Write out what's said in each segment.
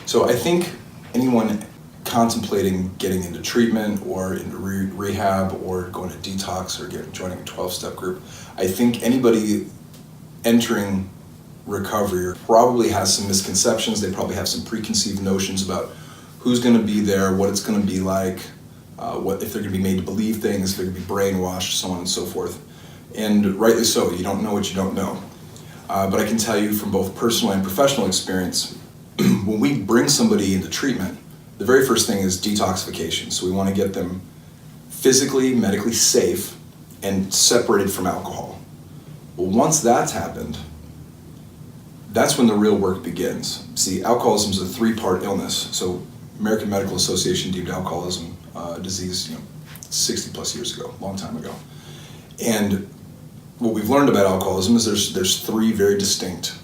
So I think anyone contemplating getting into treatment or into rehab or going to detox or joining a 12-step group, I think anybody entering recovery probably has some misconceptions. They probably have some preconceived notions about who's going to be there, what it's going to be like, what if they're going to be made to believe things, if they're going to be brainwashed, so on and so forth. And rightly so, you don't know what you don't know. But I can tell you from both personal and professional experience, when we bring somebody into treatment, the very first thing is detoxification. So we want to get them physically, medically safe and separated from alcohol. Well, once that's happened, that's when the real work begins. See, alcoholism is a 3-part illness. So American Medical Association deemed alcoholism disease 60 plus years ago, a long time ago. And what we've learned about alcoholism is there's 3 very distinct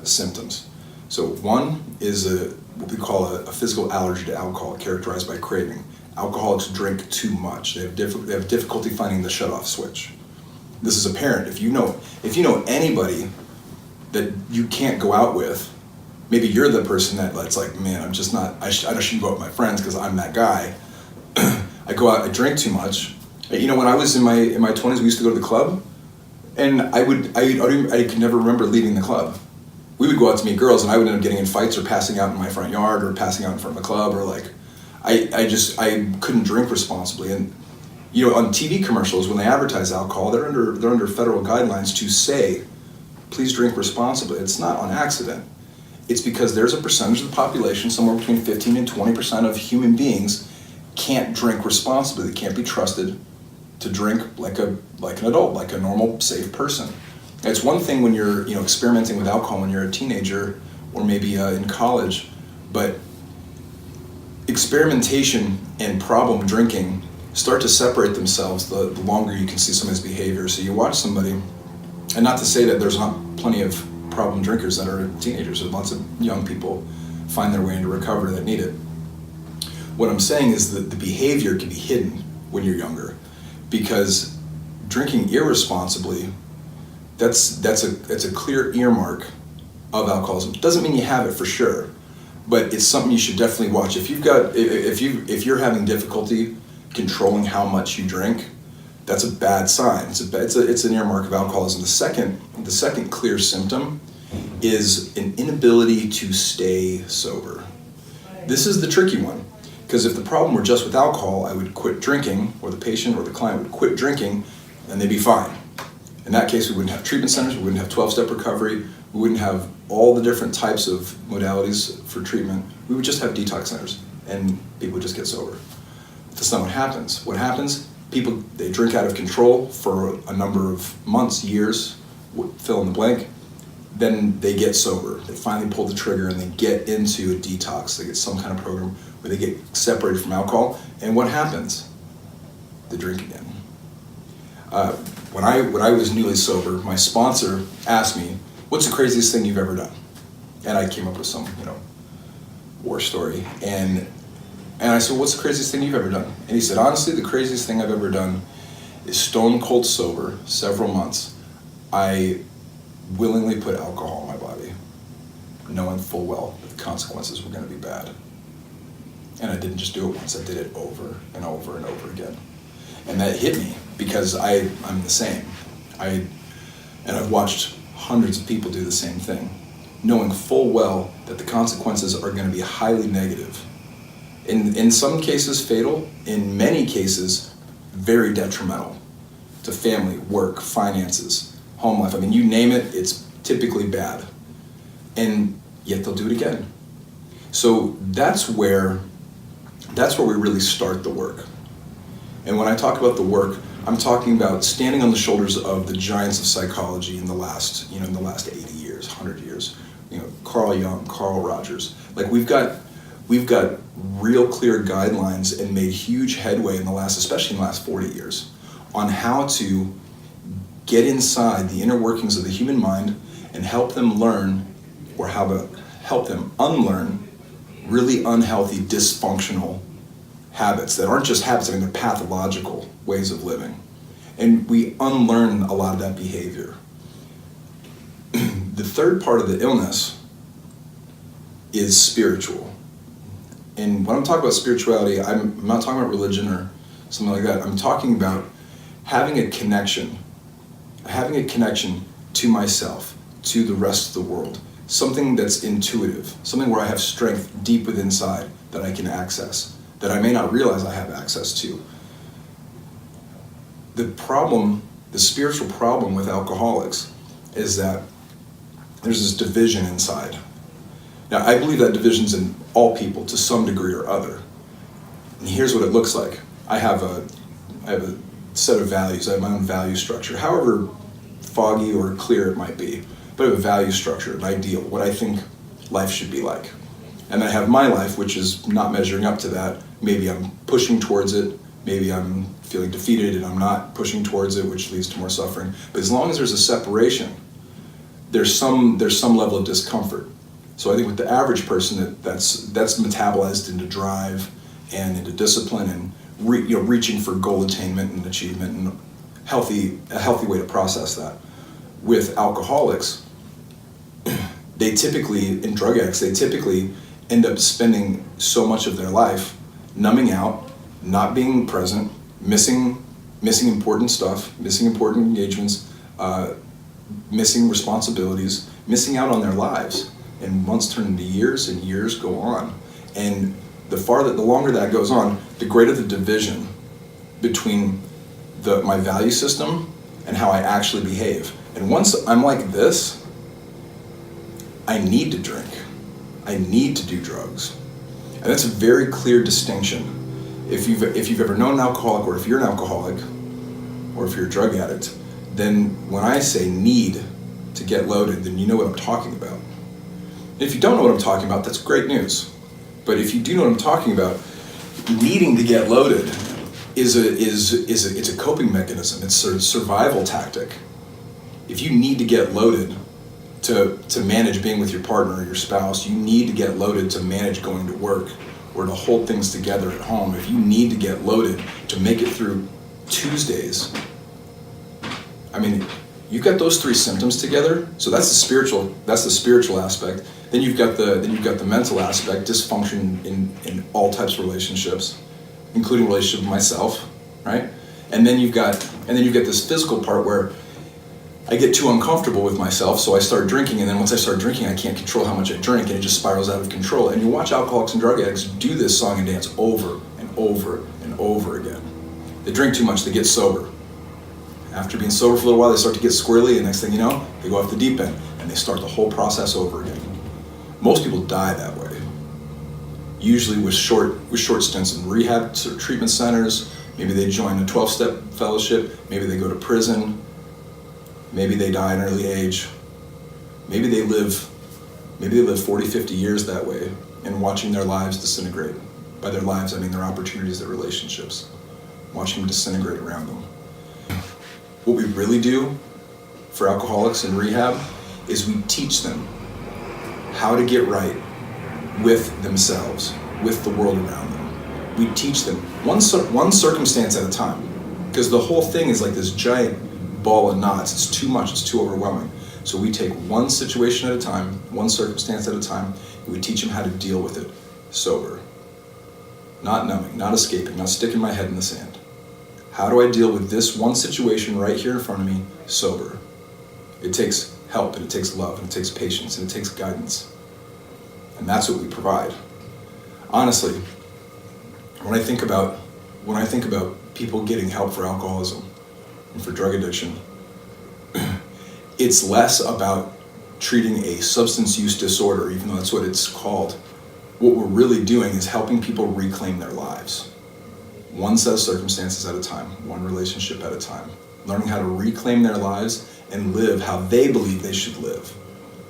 symptoms. So one is what we call a physical allergy to alcohol, characterized by craving. Alcoholics drink too much. They have difficulty finding the shut-off switch. This is apparent. If you know anybody that you can't go out with, maybe you're the person that's like, man, I'm just not, I shouldn't go out with my friends because I'm that guy. I go out, I drink too much. You know, when I was in my 20s, we used to go to the club, and I could never remember leaving the club. We would go out to meet girls, and I would end up getting in fights or passing out in my front yard or passing out in front of the club, or like, I couldn't drink responsibly. And you know, on TV commercials, when they advertise alcohol, they're under federal guidelines to say, please drink responsibly. It's not on accident. It's because there's a percentage of the population, somewhere between 15 and 20% of human beings, can't drink responsibly. They can't be trusted to drink like an adult, like a normal, safe person. It's one thing when you're experimenting with alcohol when you're a teenager or maybe in college, but experimentation and problem drinking start to separate themselves the longer you can see somebody's behavior. So you watch somebody, and not to say that there's not plenty of problem drinkers that are teenagers, or lots of young people find their way into recovery that need it. What I'm saying is that the behavior can be hidden when you're younger, because drinking irresponsibly, that's a clear earmark of alcoholism. Doesn't mean you have it for sure, but it's something you should definitely watch. If you're having difficulty controlling how much you drink, that's a bad sign. It's an earmark of alcoholism. The second clear symptom is an inability to stay sober. This is the tricky one, because if the problem were just with alcohol, I would quit drinking, or the patient or the client would quit drinking, and they'd be fine. In that case, we wouldn't have treatment centers, we wouldn't have 12-step recovery, we wouldn't have all the different types of modalities for treatment. We would just have detox centers, and people would just get sober. That's not what happens. What happens, people, they drink out of control for a number of months, years, fill in the blank, then they get sober. They finally pull the trigger and they get into a detox. They get some kind of program where they get separated from alcohol, and what happens? They drink again. When I was newly sober, my sponsor asked me, what's the craziest thing you've ever done? And I came up with some, war story. And I said, what's the craziest thing you've ever done? And he said, honestly, the craziest thing I've ever done is stone cold sober, several months. I willingly put alcohol in my body, knowing full well that the consequences were going to be bad. And I didn't just do it once, I did it over and over and over again. And that hit me, because I'm the same. And I've watched hundreds of people do the same thing, knowing full well that the consequences are going to be highly negative. In some cases fatal, in many cases very detrimental to family, work, finances, home life. I mean, you name it, it's typically bad. And yet they'll do it again. So that's where we really start the work. And when I talk about the work, I'm talking about standing on the shoulders of the giants of psychology in the last 80 years, 100 years. Carl Jung, Carl Rogers. Like we've got real clear guidelines and made huge headway especially in the last 40 years, on how to get inside the inner workings of the human mind and help them learn, or how to help them unlearn really unhealthy, dysfunctional habits that aren't just habits, they're pathological ways of living. And we unlearn a lot of that behavior. The third part of the illness is spiritual. And when I'm talking about spirituality, I'm not talking about religion or something like that. I'm talking about having a connection to myself, to the rest of the world, something that's intuitive, something where I have strength deep within inside that I can access, that I may not realize I have access to. The spiritual problem with alcoholics is that there's this division inside. Now, I believe that division's in all people to some degree or other. And here's what it looks like. I have a set of values. I have my own value structure, however foggy or clear it might be. But I have a value structure, an ideal, what I think life should be like. And I have my life, which is not measuring up to that. Maybe I'm pushing towards it. Maybe I'm feeling defeated and I'm not pushing towards it, which leads to more suffering. But as long as there's a separation, there's some level of discomfort. So I think with the average person, that's metabolized into drive and into discipline and reaching for goal attainment and achievement and a healthy way to process that. With alcoholics, and drug addicts, they typically end up spending so much of their life numbing out, not being present, missing important stuff, missing important engagements, missing responsibilities, missing out on their lives. And months turn into years and years go on. And the longer that goes on, the greater the division between my value system and how I actually behave. And once I'm like this, I need to drink. I need to do drugs. And that's a very clear distinction. If you've ever known an alcoholic, or if you're an alcoholic, or if you're a drug addict, then when I say need to get loaded, then you know what I'm talking about. And if you don't know what I'm talking about, that's great news. But if you do know what I'm talking about, needing to get loaded it's a coping mechanism. It's a survival tactic. If you need to get loaded to manage being with your partner or your spouse, you need to get loaded to manage going to work or to hold things together at home. If you need to get loaded to make it through Tuesdays, I mean, you've got those three symptoms together. So that's the spiritual aspect. Then you've got the mental aspect, dysfunction in all types of relationships, including relationship with myself, right? And then you've got this physical part where I get too uncomfortable with myself, so I start drinking, and then once I start drinking, I can't control how much I drink, and it just spirals out of control. And you watch alcoholics and drug addicts do this song and dance over and over and over again. They drink too much, they get sober. After being sober for a little while, they start to get squirrely, and next thing you know, they go off the deep end, and they start the whole process over again. Most people die that way, usually with short stints in rehab treatment centers. Maybe they join a 12-step fellowship, maybe they go to prison, maybe they die at an early age, maybe they live 40, 50 years that way, and watching their lives disintegrate. By their lives, I mean their opportunities, their relationships, watching them disintegrate around them. What we really do for alcoholics in rehab is we teach them how to get right with themselves, with the world around them. We teach them one circumstance at a time, because the whole thing is like this giant ball of knots. It's too much, it's too overwhelming. So we take one situation at a time, one circumstance at a time, and we teach them how to deal with it sober. Not numbing, not escaping, not sticking my head in the sand. How do I deal with this one situation right here in front of me sober? It takes help, and it takes love, and it takes patience, and it takes guidance. And that's what we provide. Honestly, when I think about people getting help for alcoholism and for drug addiction, it's less about treating a substance use disorder, even though that's what it's called. What we're really doing is helping people reclaim their lives. One set of circumstances at a time, one relationship at a time. Learning how to reclaim their lives and live how they believe they should live.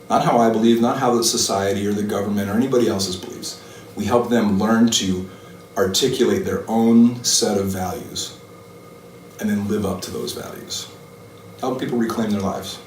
Not how I believe, not how the society or the government or anybody else's believes. We help them learn to articulate their own set of values and then live up to those values. Help people reclaim their lives.